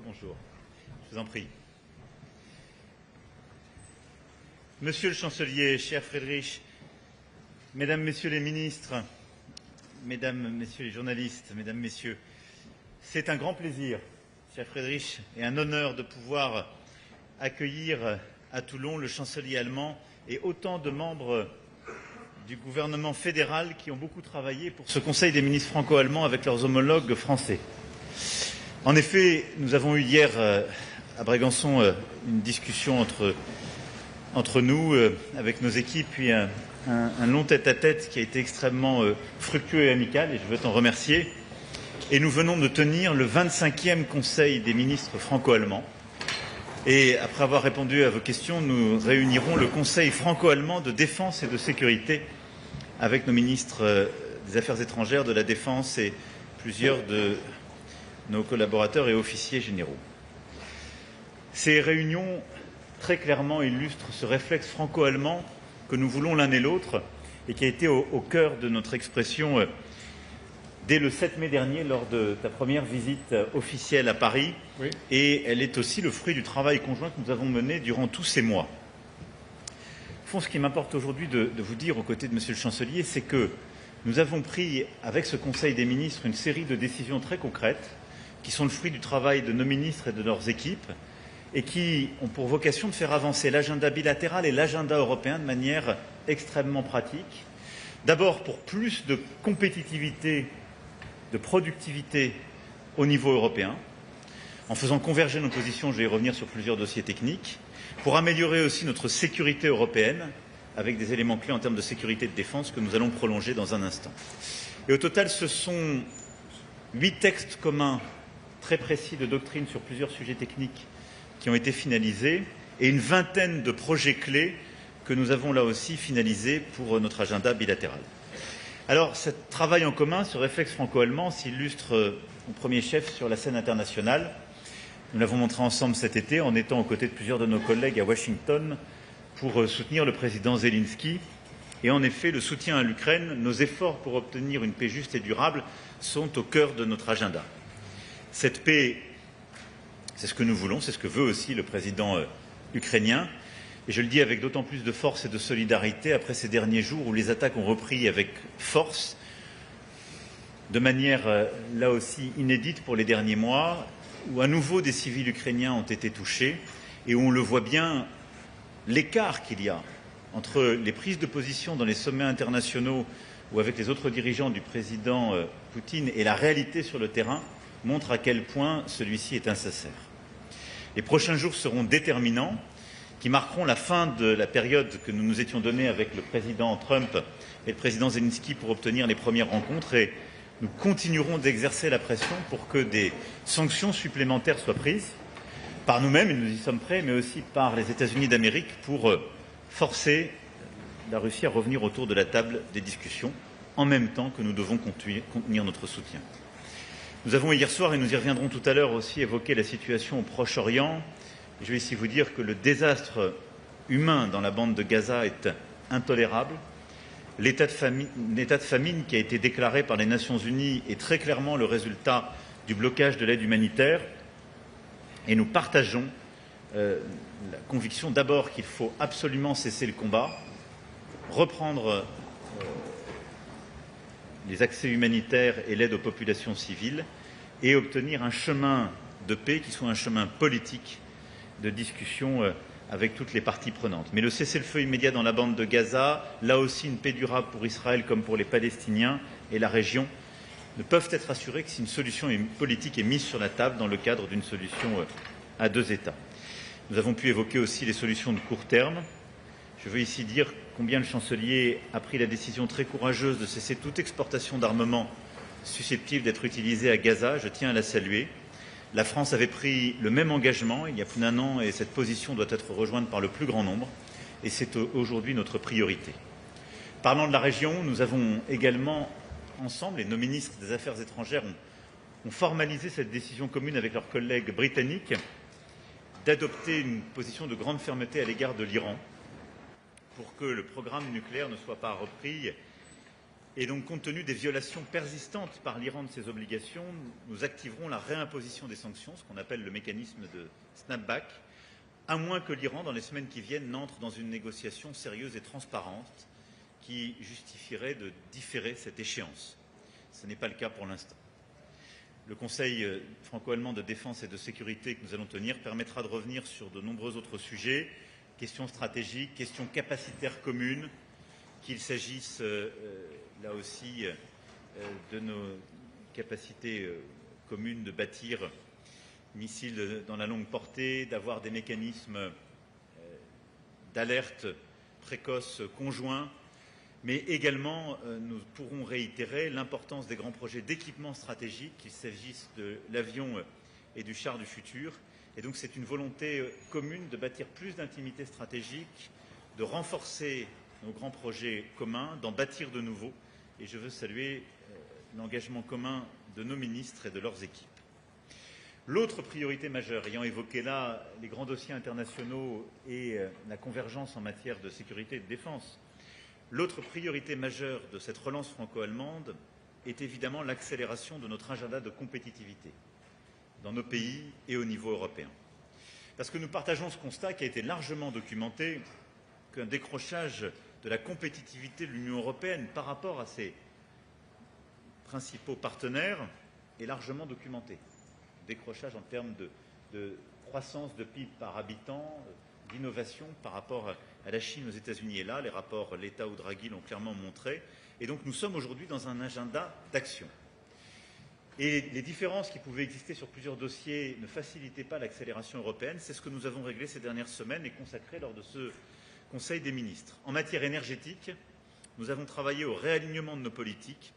Bonjour. Je vous en prie. Monsieur le chancelier, cher Friedrich, mesdames, messieurs les ministres, mesdames, messieurs les journalistes, mesdames, messieurs, c'est un grand plaisir, cher Friedrich, et un honneur de pouvoir accueillir à Toulon le chancelier allemand et autant de membres du gouvernement fédéral qui ont beaucoup travaillé pour ce Conseil des ministres franco-allemands avec leurs homologues français. En effet, nous avons eu hier à Brégançon une discussion entre nous, avec nos équipes, puis un long tête-à-tête qui a été extrêmement fructueux et amical, et je veux t'en remercier. Et nous venons de tenir le 25e Conseil des ministres franco-allemands. Et après avoir répondu à vos questions, nous réunirons le Conseil franco-allemand de défense et de sécurité avec nos ministres des Affaires étrangères, de la Défense et plusieurs de nos collaborateurs et officiers généraux. Ces réunions très clairement illustrent ce réflexe franco-allemand que nous voulons l'un et l'autre et qui a été au cœur de notre expression dès le 7 mai dernier lors de ta première visite officielle à Paris. Oui. Et elle est aussi le fruit du travail conjoint que nous avons mené durant tous ces mois. Au fond, ce qui m'importe aujourd'hui de vous dire aux côtés de Monsieur le Chancelier, c'est que nous avons pris avec ce Conseil des ministres une série de décisions très concrètes qui sont le fruit du travail de nos ministres et de leurs équipes et qui ont pour vocation de faire avancer l'agenda bilatéral et l'agenda européen de manière extrêmement pratique. D'abord pour plus de compétitivité, de productivité au niveau européen, en faisant converger nos positions, je vais y revenir sur plusieurs dossiers techniques, pour améliorer aussi notre sécurité européenne, avec des éléments clés en termes de sécurité et de défense que nous allons prolonger dans un instant. Et au total, ce sont 8 textes communs très précis de doctrine sur plusieurs sujets techniques qui ont été finalisés et une vingtaine de projets clés que nous avons là aussi finalisés pour notre agenda bilatéral. Alors, ce travail en commun, ce réflexe franco-allemand s'illustre au premier chef sur la scène internationale. Nous l'avons montré ensemble cet été en étant aux côtés de plusieurs de nos collègues à Washington pour soutenir le président Zelensky. Et en effet, le soutien à l'Ukraine, nos efforts pour obtenir une paix juste et durable sont au cœur de notre agenda. Cette paix, c'est ce que nous voulons, c'est ce que veut aussi le président ukrainien. Et je le dis avec d'autant plus de force et de solidarité après ces derniers jours où les attaques ont repris avec force, de manière là aussi inédite pour les derniers mois, où à nouveau des civils ukrainiens ont été touchés et où on le voit bien, l'écart qu'il y a entre les prises de position dans les sommets internationaux ou avec les autres dirigeants du président Poutine et la réalité sur le terrain montre à quel point celui-ci est insincère. Les prochains jours seront déterminants, qui marqueront la fin de la période que nous nous étions donnée avec le président Trump et le président Zelensky pour obtenir les premières rencontres, et nous continuerons d'exercer la pression pour que des sanctions supplémentaires soient prises par nous-mêmes, et nous y sommes prêts, mais aussi par les États-Unis d'Amérique pour forcer la Russie à revenir autour de la table des discussions, en même temps que nous devons contenir notre soutien. Nous avons hier soir, et nous y reviendrons tout à l'heure aussi, évoqué la situation au Proche-Orient. Je vais ici vous dire que le désastre humain dans la bande de Gaza est intolérable. L'état de famine qui a été déclaré par les Nations Unies est très clairement le résultat du blocage de l'aide humanitaire. Et nous partageons la conviction d'abord qu'il faut absolument cesser le combat, reprendre les accès humanitaires et l'aide aux populations civiles et obtenir un chemin de paix qui soit un chemin politique de discussion avec toutes les parties prenantes. Mais le cessez-le-feu immédiat dans la bande de Gaza, là aussi une paix durable pour Israël comme pour les Palestiniens et la région, ne peuvent être assurés que si une solution politique est mise sur la table dans le cadre d'une solution à 2 États. Nous avons pu évoquer aussi les solutions de court terme. Je veux ici dire combien le chancelier a pris la décision très courageuse de cesser toute exportation d'armement susceptible d'être utilisée à Gaza. Je tiens à la saluer. La France avait pris le même engagement il y a plus d'1 an et cette position doit être rejointe par le plus grand nombre et c'est aujourd'hui notre priorité. Parlant de la région, nous avons également ensemble, et nos ministres des Affaires étrangères ont formalisé cette décision commune avec leurs collègues britanniques, d'adopter une position de grande fermeté à l'égard de l'Iran pour que le programme nucléaire ne soit pas repris Et donc, compte tenu des violations persistantes par l'Iran de ses obligations, nous activerons la réimposition des sanctions, ce qu'on appelle le mécanisme de snapback, à moins que l'Iran, dans les semaines qui viennent, n'entre dans une négociation sérieuse et transparente qui justifierait de différer cette échéance. Ce n'est pas le cas pour l'instant. Le Conseil franco-allemand de défense et de sécurité que nous allons tenir permettra de revenir sur de nombreux autres sujets, questions stratégiques, questions capacitaires communes, qu'il s'agisse là aussi de nos capacités communes de bâtir missiles dans la longue portée, d'avoir des mécanismes d'alerte précoce conjoints, mais également nous pourrons réitérer l'importance des grands projets d'équipement stratégique, qu'il s'agisse de l'avion et du char du futur. Et donc c'est une volonté commune de bâtir plus d'intimité stratégique, de renforcer nos grands projets communs, d'en bâtir de nouveaux. Et je veux saluer l'engagement commun de nos ministres et de leurs équipes. L'autre priorité majeure, ayant évoqué là les grands dossiers internationaux et la convergence en matière de sécurité et de défense, l'autre priorité majeure de cette relance franco-allemande est évidemment l'accélération de notre agenda de compétitivité dans nos pays et au niveau européen. Parce que nous partageons ce constat qui a été largement documenté, qu'un décrochage de la compétitivité de l'Union européenne par rapport à ses principaux partenaires est largement documenté. Décrochage en termes de croissance de PIB par habitant, d'innovation par rapport à la Chine, aux États-Unis. Et là, les rapports Letta ou Draghi l'ont clairement montré. Et donc nous sommes aujourd'hui dans un agenda d'action. Et les différences qui pouvaient exister sur plusieurs dossiers ne facilitaient pas l'accélération européenne. C'est ce que nous avons réglé ces dernières semaines et consacré lors de ce Conseil des ministres. En matière énergétique, nous avons travaillé au réalignement de nos politiques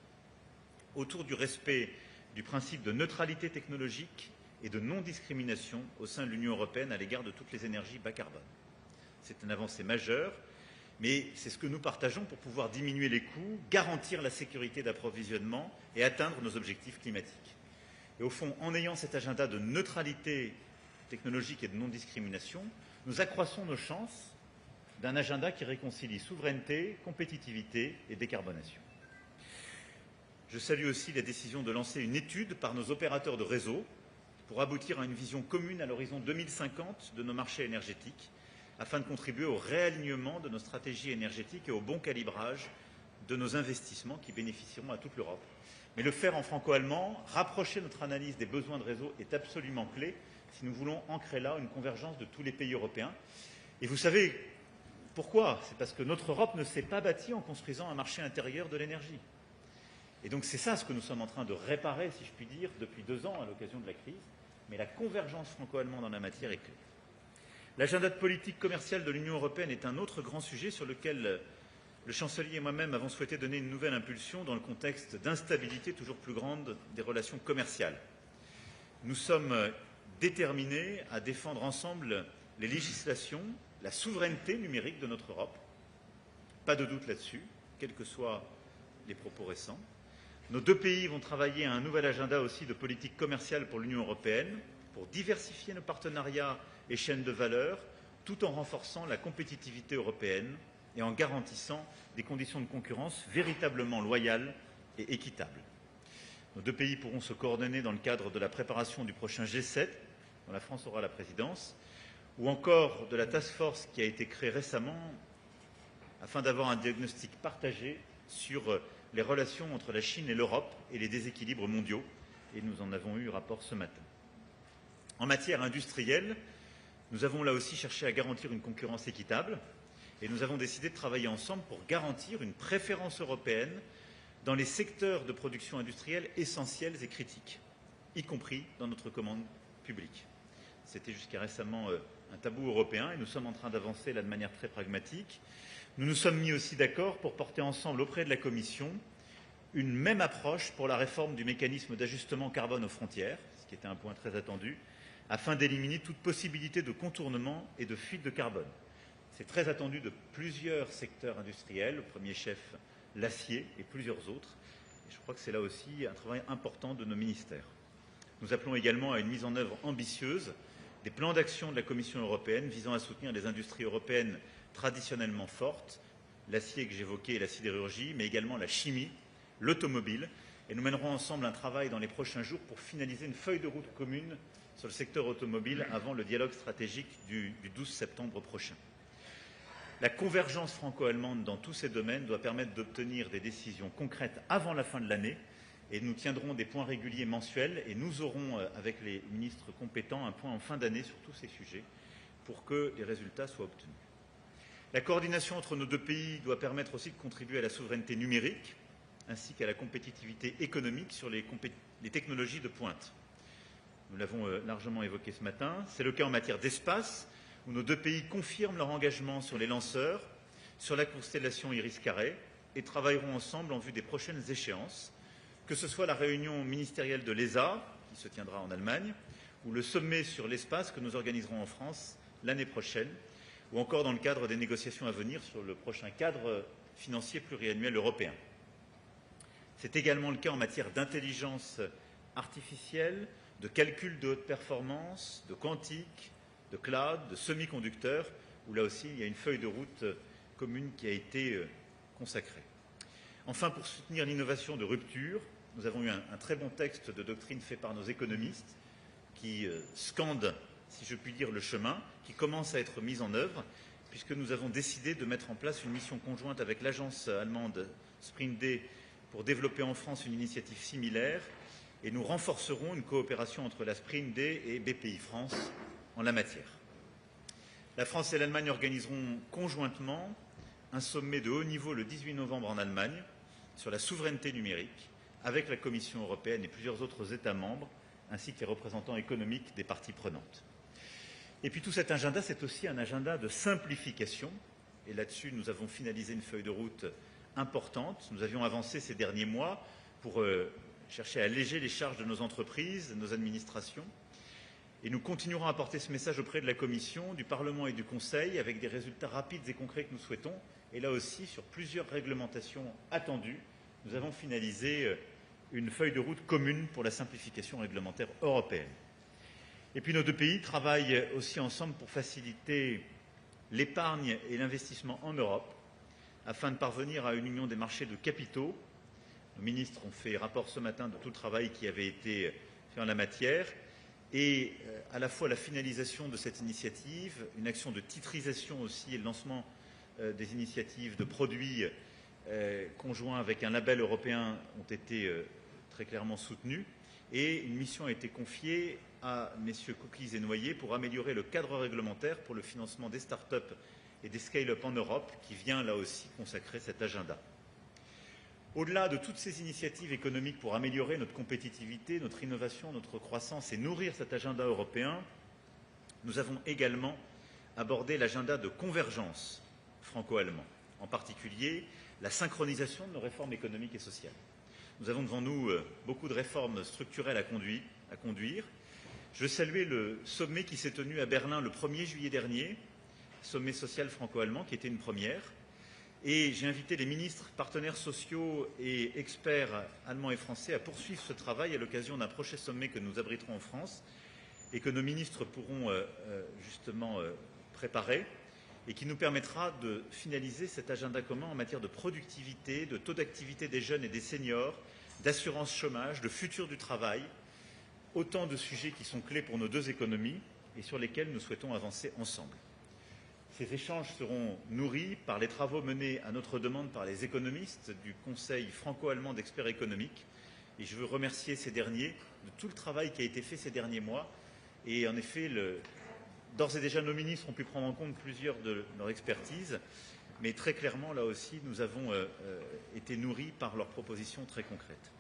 autour du respect du principe de neutralité technologique et de non-discrimination au sein de l'Union européenne à l'égard de toutes les énergies bas carbone. C'est une avancée majeure, mais c'est ce que nous partageons pour pouvoir diminuer les coûts, garantir la sécurité d'approvisionnement et atteindre nos objectifs climatiques. Et au fond, en ayant cet agenda de neutralité technologique et de non-discrimination, nous accroissons nos chances d'un agenda qui réconcilie souveraineté, compétitivité et décarbonation. Je salue aussi la décision de lancer une étude par nos opérateurs de réseau pour aboutir à une vision commune à l'horizon 2050 de nos marchés énergétiques, afin de contribuer au réalignement de nos stratégies énergétiques et au bon calibrage de nos investissements qui bénéficieront à toute l'Europe. Mais le faire en franco-allemand, rapprocher notre analyse des besoins de réseau est absolument clé si nous voulons ancrer là une convergence de tous les pays européens. Et vous savez pourquoi? C'est parce que notre Europe ne s'est pas bâtie en construisant un marché intérieur de l'énergie. Et donc c'est ça ce que nous sommes en train de réparer, si je puis dire, depuis 2 ans à l'occasion de la crise. Mais la convergence franco-allemande en la matière est clé. L'agenda de politique commerciale de l'Union européenne est un autre grand sujet sur lequel le chancelier et moi-même avons souhaité donner une nouvelle impulsion dans le contexte d'instabilité toujours plus grande des relations commerciales. Nous sommes déterminés à défendre ensemble les législations, la souveraineté numérique de notre Europe. Pas de doute là-dessus, quels que soient les propos récents. Nos 2 pays vont travailler à un nouvel agenda aussi de politique commerciale pour l'Union européenne, pour diversifier nos partenariats et chaînes de valeur, tout en renforçant la compétitivité européenne et en garantissant des conditions de concurrence véritablement loyales et équitables. Nos 2 pays pourront se coordonner dans le cadre de la préparation du prochain G7, dont la France aura la présidence, ou encore de la task force qui a été créée récemment afin d'avoir un diagnostic partagé sur les relations entre la Chine et l'Europe et les déséquilibres mondiaux. Et nous en avons eu rapport ce matin. En matière industrielle, nous avons là aussi cherché à garantir une concurrence équitable et nous avons décidé de travailler ensemble pour garantir une préférence européenne dans les secteurs de production industrielle essentiels et critiques, y compris dans notre commande publique. C'était jusqu'à récemment un tabou européen et nous sommes en train d'avancer là de manière très pragmatique. Nous nous sommes mis aussi d'accord pour porter ensemble auprès de la Commission une même approche pour la réforme du mécanisme d'ajustement carbone aux frontières, ce qui était un point très attendu, afin d'éliminer toute possibilité de contournement et de fuite de carbone. C'est très attendu de plusieurs secteurs industriels, au premier chef l'acier et plusieurs autres. Et je crois que c'est là aussi un travail important de nos ministères. Nous appelons également à une mise en œuvre ambitieuse des plans d'action de la Commission européenne visant à soutenir les industries européennes traditionnellement fortes, l'acier que j'évoquais et la sidérurgie, mais également la chimie, l'automobile. Et nous mènerons ensemble un travail dans les prochains jours pour finaliser une feuille de route commune sur le secteur automobile avant le dialogue stratégique du 12 septembre prochain. La convergence franco-allemande dans tous ces domaines doit permettre d'obtenir des décisions concrètes avant la fin de l'année et nous tiendrons des points réguliers mensuels et nous aurons, avec les ministres compétents, un point en fin d'année sur tous ces sujets pour que les résultats soient obtenus. La coordination entre nos deux pays doit permettre aussi de contribuer à la souveraineté numérique ainsi qu'à la compétitivité économique sur les technologies de pointe. Nous l'avons largement évoqué ce matin. C'est le cas en matière d'espace, où nos deux pays confirment leur engagement sur les lanceurs, sur la constellation Iris-Carré, et travailleront ensemble en vue des prochaines échéances, que ce soit la réunion ministérielle de l'ESA, qui se tiendra en Allemagne, ou le sommet sur l'espace que nous organiserons en France l'année prochaine, ou encore dans le cadre des négociations à venir sur le prochain cadre financier pluriannuel européen. C'est également le cas en matière d'intelligence artificielle, de calcul de haute performance, de quantique, de cloud, de semi-conducteurs, où là aussi il y a une feuille de route commune qui a été consacrée. Enfin, pour soutenir l'innovation de rupture, nous avons eu un très bon texte de doctrine fait par nos économistes qui scande, si je puis dire, le chemin, qui commence à être mis en œuvre, puisque nous avons décidé de mettre en place une mission conjointe avec l'agence allemande SprintD pour développer en France une initiative similaire, et nous renforcerons une coopération entre la SprintD et BPI France en la matière. La France et l'Allemagne organiseront conjointement un sommet de haut niveau le 18 novembre en Allemagne sur la souveraineté numérique avec la Commission européenne et plusieurs autres États membres ainsi que les représentants économiques des parties prenantes. Et puis tout cet agenda, c'est aussi un agenda de simplification et là-dessus nous avons finalisé une feuille de route importante. Nous avions avancé ces derniers mois pour chercher à alléger les charges de nos entreprises, de nos administrations. Et nous continuerons à porter ce message auprès de la Commission, du Parlement et du Conseil avec des résultats rapides et concrets que nous souhaitons. Et là aussi, sur plusieurs réglementations attendues, nous avons finalisé une feuille de route commune pour la simplification réglementaire européenne. Et puis nos deux pays travaillent aussi ensemble pour faciliter l'épargne et l'investissement en Europe afin de parvenir à une union des marchés de capitaux. Nos ministres ont fait rapport ce matin de tout le travail qui avait été fait en la matière et à la fois la finalisation de cette initiative, une action de titrisation aussi et le lancement des initiatives de produits conjoints avec un label européen ont été très clairement soutenus et une mission a été confiée à messieurs Coquilles et Noyer pour améliorer le cadre réglementaire pour le financement des start-up et des scale-up en Europe qui vient là aussi consacrer cet agenda. Au-delà de toutes ces initiatives économiques pour améliorer notre compétitivité, notre innovation, notre croissance et nourrir cet agenda européen, nous avons également abordé l'agenda de convergence franco-allemand, en particulier la synchronisation de nos réformes économiques et sociales. Nous avons devant nous beaucoup de réformes structurelles à conduire. Je veux saluer le sommet qui s'est tenu à Berlin le 1er juillet dernier, sommet social franco-allemand, qui était une première. Et j'ai invité les ministres, partenaires sociaux et experts allemands et français à poursuivre ce travail à l'occasion d'un prochain sommet que nous abriterons en France et que nos ministres pourront justement préparer et qui nous permettra de finaliser cet agenda commun en matière de productivité, de taux d'activité des jeunes et des seniors, d'assurance chômage, de futur du travail, autant de sujets qui sont clés pour nos deux économies et sur lesquels nous souhaitons avancer ensemble. Ces échanges seront nourris par les travaux menés à notre demande par les économistes du Conseil franco-allemand d'experts économiques. Et je veux remercier ces derniers de tout le travail qui a été fait ces derniers mois. Et en effet, d'ores et déjà, nos ministres ont pu prendre en compte plusieurs de leur expertise. Mais très clairement, là aussi, nous avons été nourris par leurs propositions très concrètes.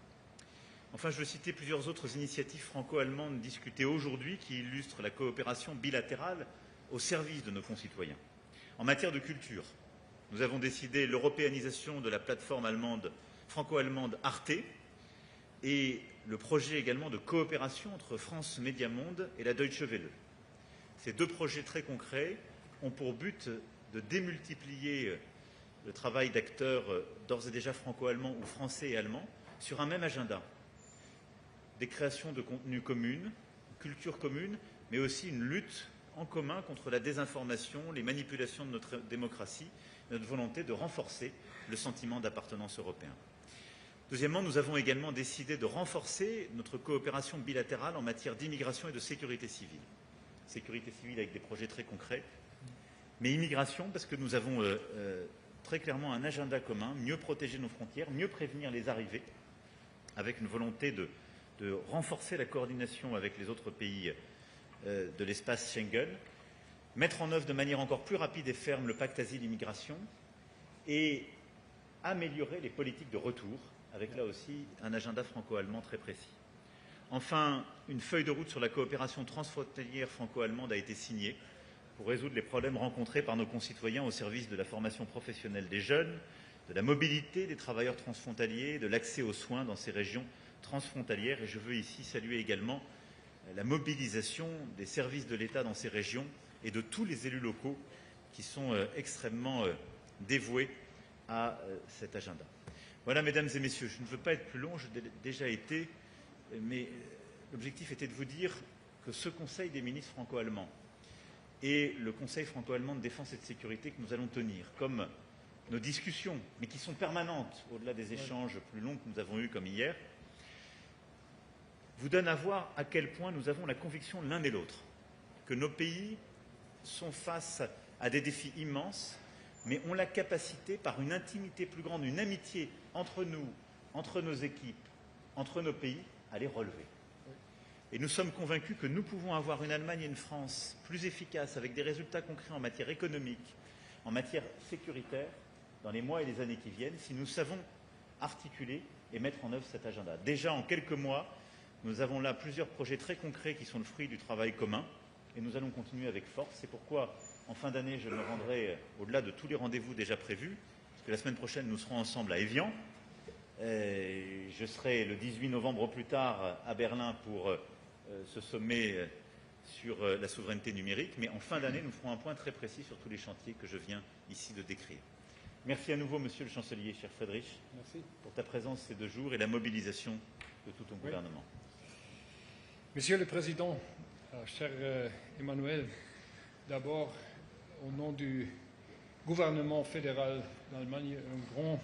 Enfin, je veux citer plusieurs autres initiatives franco-allemandes discutées aujourd'hui qui illustrent la coopération bilatérale au service de nos concitoyens. En matière de culture, nous avons décidé l'européanisation de la plateforme franco-allemande Arte et le projet également de coopération entre France Média Monde et la Deutsche Welle. Ces deux projets très concrets ont pour but de démultiplier le travail d'acteurs d'ores et déjà franco-allemands ou français et allemands sur un même agenda. Des créations de contenus communs, culture commune, mais aussi une lutte en commun contre la désinformation, les manipulations de notre démocratie, notre volonté de renforcer le sentiment d'appartenance européen. Deuxièmement, nous avons également décidé de renforcer notre coopération bilatérale en matière d'immigration et de sécurité civile. Sécurité civile avec des projets très concrets, mais immigration parce que nous avons très clairement un agenda commun, mieux protéger nos frontières, mieux prévenir les arrivées, avec une volonté de renforcer la coordination avec les autres pays de l'espace Schengen, mettre en œuvre de manière encore plus rapide et ferme le pacte asile-immigration et améliorer les politiques de retour, avec là aussi un agenda franco-allemand très précis. Enfin, une feuille de route sur la coopération transfrontalière franco-allemande a été signée pour résoudre les problèmes rencontrés par nos concitoyens au service de la formation professionnelle des jeunes, de la mobilité des travailleurs transfrontaliers, de l'accès aux soins dans ces régions transfrontalières. Et je veux ici saluer également la mobilisation des services de l'État dans ces régions et de tous les élus locaux qui sont extrêmement dévoués à cet agenda. Voilà, mesdames et messieurs, je ne veux pas être plus long, je l'ai déjà été, mais l'objectif était de vous dire que ce Conseil des ministres franco-allemands et le Conseil franco-allemand de défense et de sécurité que nous allons tenir, comme nos discussions, mais qui sont permanentes, au-delà des échanges plus longs que nous avons eus comme hier, vous donnent à voir à quel point nous avons la conviction l'un et l'autre que nos pays sont face à des défis immenses, mais ont la capacité, par une intimité plus grande, une amitié entre nous, entre nos équipes, entre nos pays, à les relever. Et nous sommes convaincus que nous pouvons avoir une Allemagne et une France plus efficaces, avec des résultats concrets en matière économique, en matière sécuritaire, dans les mois et les années qui viennent, si nous savons articuler et mettre en œuvre cet agenda. Déjà, en quelques mois, nous avons là plusieurs projets très concrets qui sont le fruit du travail commun, et nous allons continuer avec force. C'est pourquoi, en fin d'année, je me rendrai au-delà de tous les rendez-vous déjà prévus, parce que la semaine prochaine, nous serons ensemble à Évian. Je serai le 18 novembre au plus tard à Berlin pour ce sommet sur la souveraineté numérique, mais en fin d'année, nous ferons un point très précis sur tous les chantiers que je viens ici de décrire. Merci à nouveau, Monsieur le Chancelier, cher Friedrich, pour ta présence ces 2 jours et la mobilisation de tout ton gouvernement. Monsieur le Président, cher Emmanuel, d'abord, au nom du gouvernement fédéral d'Allemagne, un grand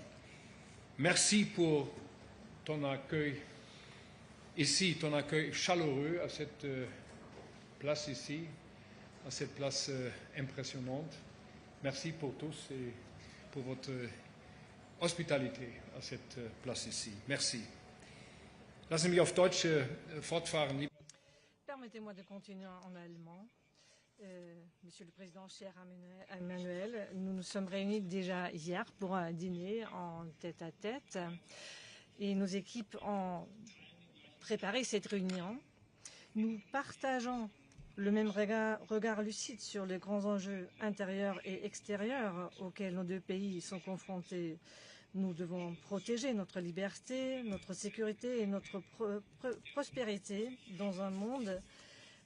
merci pour ton accueil ici, ton accueil chaleureux à cette place ici, à cette place impressionnante. Merci pour tous et pour votre hospitalité à cette place ici. Merci. Lassen wir auf Deutsch fortfahren. Permettez-moi de continuer en allemand. Monsieur le Président, cher Emmanuel, nous nous sommes réunis déjà hier pour un dîner en tête-à-tête et nos équipes ont préparé cette réunion. Nous partageons le même regard lucide sur les grands enjeux intérieurs et extérieurs auxquels nos 2 pays sont confrontés. Nous devons protéger notre liberté, notre sécurité et notre prospérité dans un monde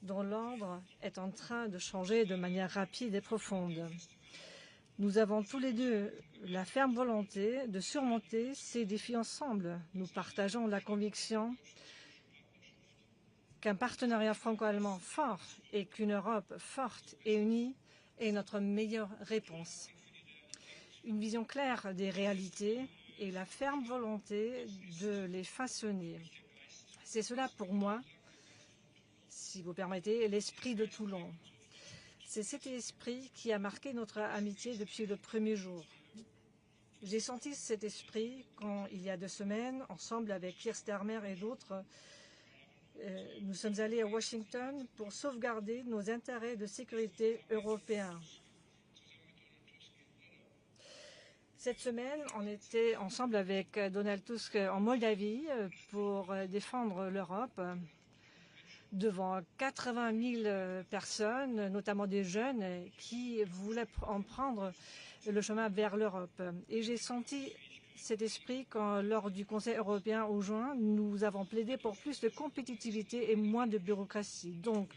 dont l'ordre est en train de changer de manière rapide et profonde. Nous avons tous les 2 la ferme volonté de surmonter ces défis ensemble. Nous partageons la conviction qu'un partenariat franco-allemand fort et qu'une Europe forte et unie est notre meilleure réponse. Une vision claire des réalités et la ferme volonté de les façonner. C'est cela pour moi, si vous permettez, l'esprit de Toulon. C'est cet esprit qui a marqué notre amitié depuis le premier jour. J'ai senti cet esprit quand, il y a 2 semaines, ensemble avec Keir Starmer et d'autres, nous sommes allés à Washington pour sauvegarder nos intérêts de sécurité européens. Cette semaine, on était ensemble avec Donald Tusk en Moldavie pour défendre l'Europe devant 80 000 personnes, notamment des jeunes, qui voulaient en prendre le chemin vers l'Europe. Et j'ai senti cet esprit quand, lors du Conseil européen au juin, nous avons plaidé pour plus de compétitivité et moins de bureaucratie. Donc,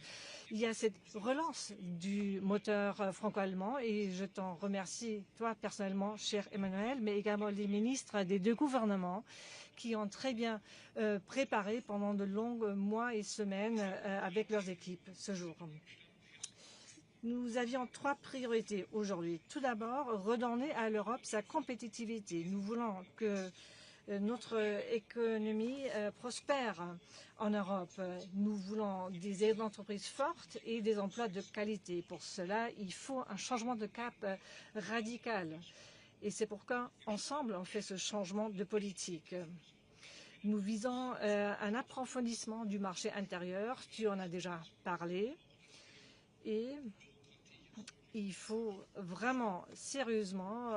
il y a cette relance du moteur franco-allemand et je t'en remercie, toi personnellement, cher Emmanuel, mais également les ministres des 2 gouvernements qui ont très bien préparé pendant de longs mois et semaines avec leurs équipes ce jour. Nous avions 3 priorités aujourd'hui. Tout d'abord, redonner à l'Europe sa compétitivité. Nous voulons que notre économie prospère en Europe. Nous voulons des entreprises fortes et des emplois de qualité. Pour cela, il faut un changement de cap radical. Et c'est pourquoi, ensemble, on fait ce changement de politique. Nous visons un approfondissement du marché intérieur, tu en as déjà parlé, et il faut vraiment sérieusement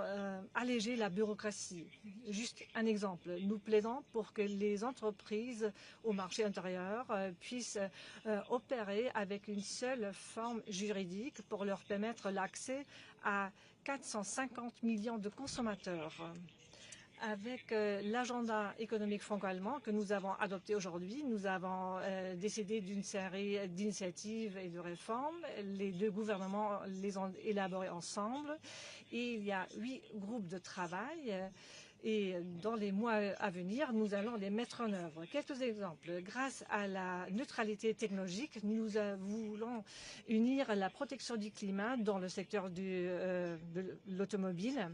alléger la bureaucratie. Juste un exemple, nous plaidons pour que les entreprises au marché intérieur puissent opérer avec une seule forme juridique pour leur permettre l'accès à 450 millions de consommateurs. Avec l'agenda économique franco-allemand que nous avons adopté aujourd'hui, nous avons décidé d'une série d'initiatives et de réformes. Les deux gouvernements les ont élaborées ensemble. Et il y a 8 groupes de travail. Et dans les mois à venir, nous allons les mettre en œuvre. Quelques exemples. Grâce à la neutralité technologique, nous voulons unir la protection du climat dans le secteur de l'automobile.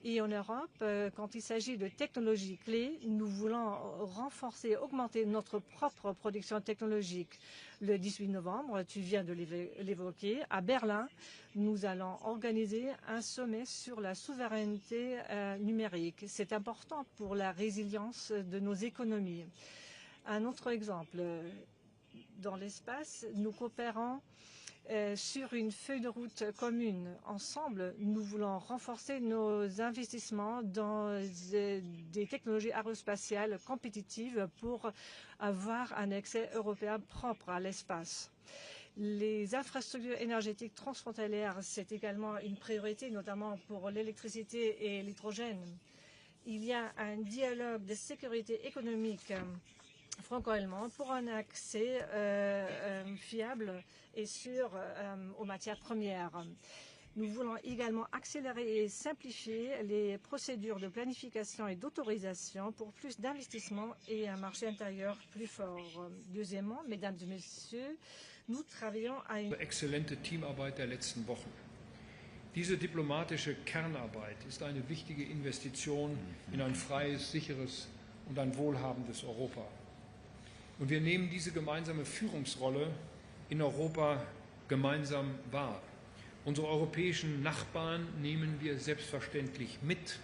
Et en Europe, quand il s'agit de technologies clés, nous voulons renforcer, augmenter notre propre production technologique. Le 18 novembre, tu viens de l'évoquer, à Berlin, nous allons organiser un sommet sur la souveraineté numérique. C'est important pour la résilience de nos économies. Un autre exemple, dans l'espace, nous coopérons sur une feuille de route commune. Ensemble, nous voulons renforcer nos investissements dans des technologies aérospatiales compétitives pour avoir un accès européen propre à l'espace. Les infrastructures énergétiques transfrontalières, c'est également une priorité, notamment pour l'électricité et l'hydrogène. Il y a un dialogue de sécurité économique franco-allemand pour un accès fiable et sûr aux matières premières. Nous voulons également accélérer et simplifier les procédures de planification et d'autorisation pour plus d'investissements et un marché intérieur plus fort. Deuxièmement, mesdames et messieurs, nous travaillons à une exzellente Teamarbeit der letzten Wochen. Diese diplomatische Kernarbeit ist eine wichtige Investition in ein freies, sicheres und ein wohlhabendes Europa. Und wir nehmen diese gemeinsame Führungsrolle in Europa gemeinsam wahr. Unsere europäischen Nachbarn nehmen wir selbstverständlich mit,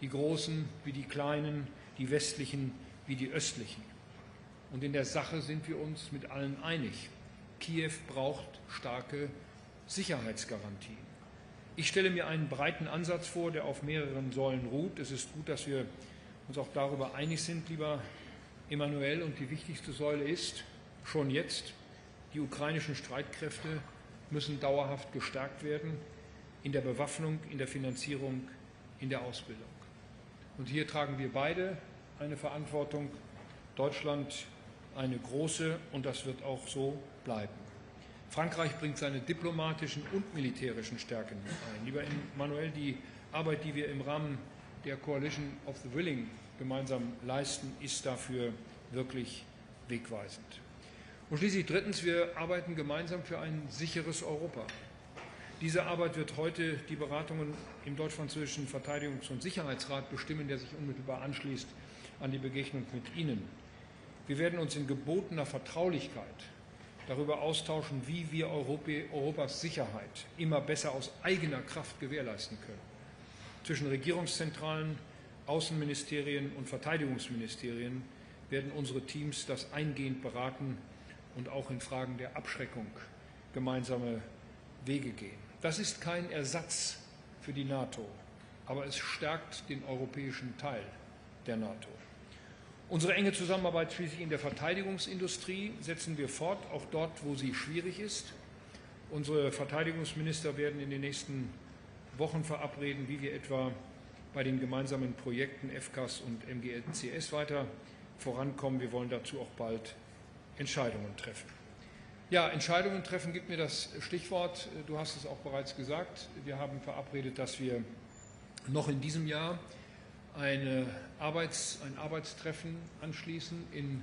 die Großen wie die Kleinen, die Westlichen wie die Östlichen. Und in der Sache sind wir uns mit allen einig. Kiew braucht starke Sicherheitsgarantien. Ich stelle mir einen breiten Ansatz vor, der auf mehreren Säulen ruht. Es ist gut, dass wir uns auch darüber einig sind, lieber Emmanuel. Und die wichtigste Säule ist schon jetzt, die ukrainischen Streitkräfte müssen dauerhaft gestärkt werden in der Bewaffnung, in der Finanzierung, in der Ausbildung. Und hier tragen wir beide eine Verantwortung, Deutschland eine große, und das wird auch so bleiben. Frankreich bringt seine diplomatischen und militärischen Stärken ein. Lieber Emmanuel, die Arbeit, die wir im Rahmen der Coalition of the Willing gemeinsam leisten, ist dafür wirklich wegweisend. Und schließlich drittens, wir arbeiten gemeinsam für ein sicheres Europa. Diese Arbeit wird heute die Beratungen im deutsch-französischen Verteidigungs- und Sicherheitsrat bestimmen, der sich unmittelbar anschließt an die Begegnung mit Ihnen. Wir werden uns in gebotener Vertraulichkeit darüber austauschen, wie wir Europas Sicherheit immer besser aus eigener Kraft gewährleisten können. Zwischen Regierungszentralen, Außenministerien und Verteidigungsministerien werden unsere Teams das eingehend beraten und auch in Fragen der Abschreckung gemeinsame Wege gehen. Das ist kein Ersatz für die NATO, aber es stärkt den europäischen Teil der NATO. Unsere enge Zusammenarbeit schließlich in der Verteidigungsindustrie setzen wir fort, auch dort, wo sie schwierig ist. Unsere Verteidigungsminister werden in den nächsten Wochen verabreden, wie wir etwa bei den gemeinsamen Projekten FCAS und MGLCS weiter vorankommen. Wir wollen dazu auch bald Entscheidungen treffen. Ja, Entscheidungen treffen gibt mir das Stichwort. Du hast es auch bereits gesagt. Wir haben verabredet, dass wir noch in diesem Jahr ein Arbeitstreffen anschließen in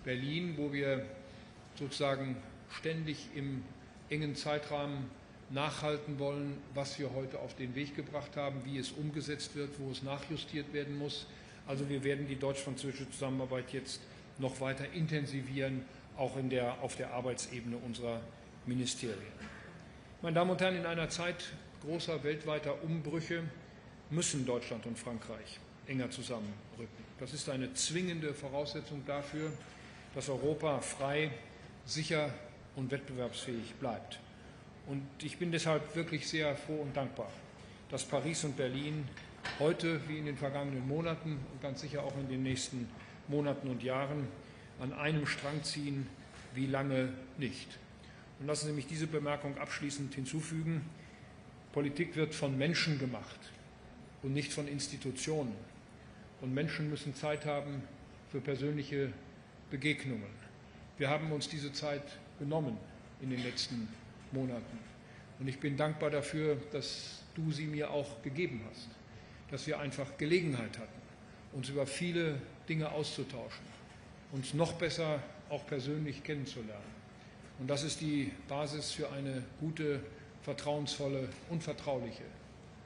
Berlin, wo wir sozusagen ständig im engen Zeitrahmen nachhalten wollen, was wir heute auf den Weg gebracht haben, wie es umgesetzt wird, wo es nachjustiert werden muss, Also wir werden die deutsch-französische Zusammenarbeit jetzt noch weiter intensivieren, auch auf der Arbeitsebene unserer Ministerien. Meine Damen und Herren, in einer Zeit großer weltweiter Umbrüche müssen Deutschland und Frankreich enger zusammenrücken. Das ist eine zwingende Voraussetzung dafür, dass Europa frei, sicher und wettbewerbsfähig bleibt. Und ich bin deshalb wirklich sehr froh und dankbar, dass Paris und Berlin heute wie in den vergangenen Monaten und ganz sicher auch in den nächsten Monaten und Jahren an einem Strang ziehen, wie lange nicht. Und lassen Sie mich diese Bemerkung abschließend hinzufügen. Politik wird von Menschen gemacht und nicht von Institutionen. Und Menschen müssen Zeit haben für persönliche Begegnungen. Wir haben uns diese Zeit genommen in den letzten Monaten. Und ich bin dankbar dafür, dass du sie mir auch gegeben hast, dass wir einfach Gelegenheit hatten, uns über viele Dinge auszutauschen, uns noch besser auch persönlich kennenzulernen. Und das ist die Basis für eine gute, vertrauensvolle und vertrauliche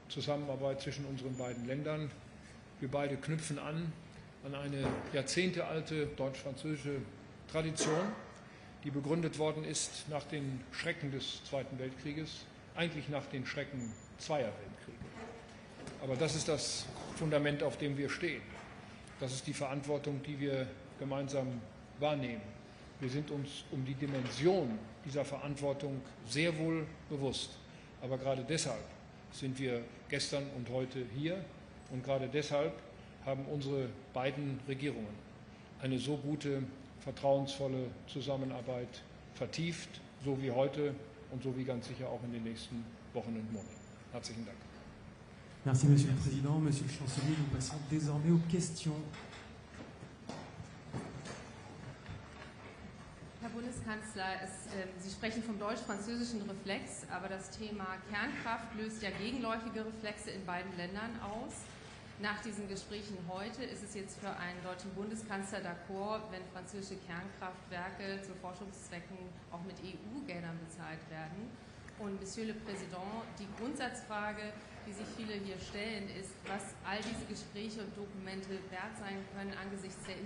Zusammenarbeit zwischen unseren beiden Ländern. Wir beide knüpfen an eine jahrzehntealte deutsch-französische Tradition, die begründet worden ist nach den Schrecken des Zweiten Weltkrieges, eigentlich nach den Schrecken zweier Weltkriege. Aber das ist das Fundament, auf dem wir stehen. Das ist die Verantwortung, die wir gemeinsam wahrnehmen. Wir sind uns um die Dimension dieser Verantwortung sehr wohl bewusst. Aber gerade deshalb sind wir gestern und heute hier. Und gerade deshalb haben unsere beiden Regierungen eine so gute, vertrauensvolle Zusammenarbeit vertieft, so wie heute und so wie ganz sicher auch in den nächsten Wochen und Monaten. Herzlichen Dank. Merci, Monsieur le Président. Monsieur le Chancelier, nous passons désormais aux questions. Herr Bundeskanzler, Sie sprechen vom deutsch-französischen Reflex, aber das Thema Kernkraft löst ja gegenläufige Reflexe in beiden Ländern aus. Nach diesen Gesprächen heute ist es jetzt für einen deutschen Bundeskanzler d'accord, wenn französische Kernkraftwerke zu Forschungszwecken auch mit EU-Geldern bezahlt werden. Und Monsieur le Président, die Grundsatzfrage, die sich viele hier stellen, ist, was all diese Gespräche und Dokumente wert sein können angesichts der